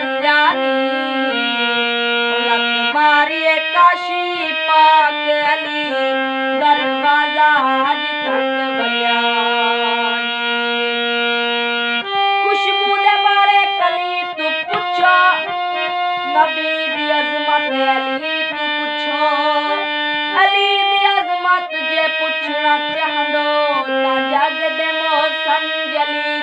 अंजानी लत मारिए काशी पाक अली दरवाजा आज तक बलियानी खुशबू दे बारे कली तू पूछो नबी दी अजमत अली तू पूछो अली दी अजमत जे पुछना चाहंदो ता जग दे मौसम जली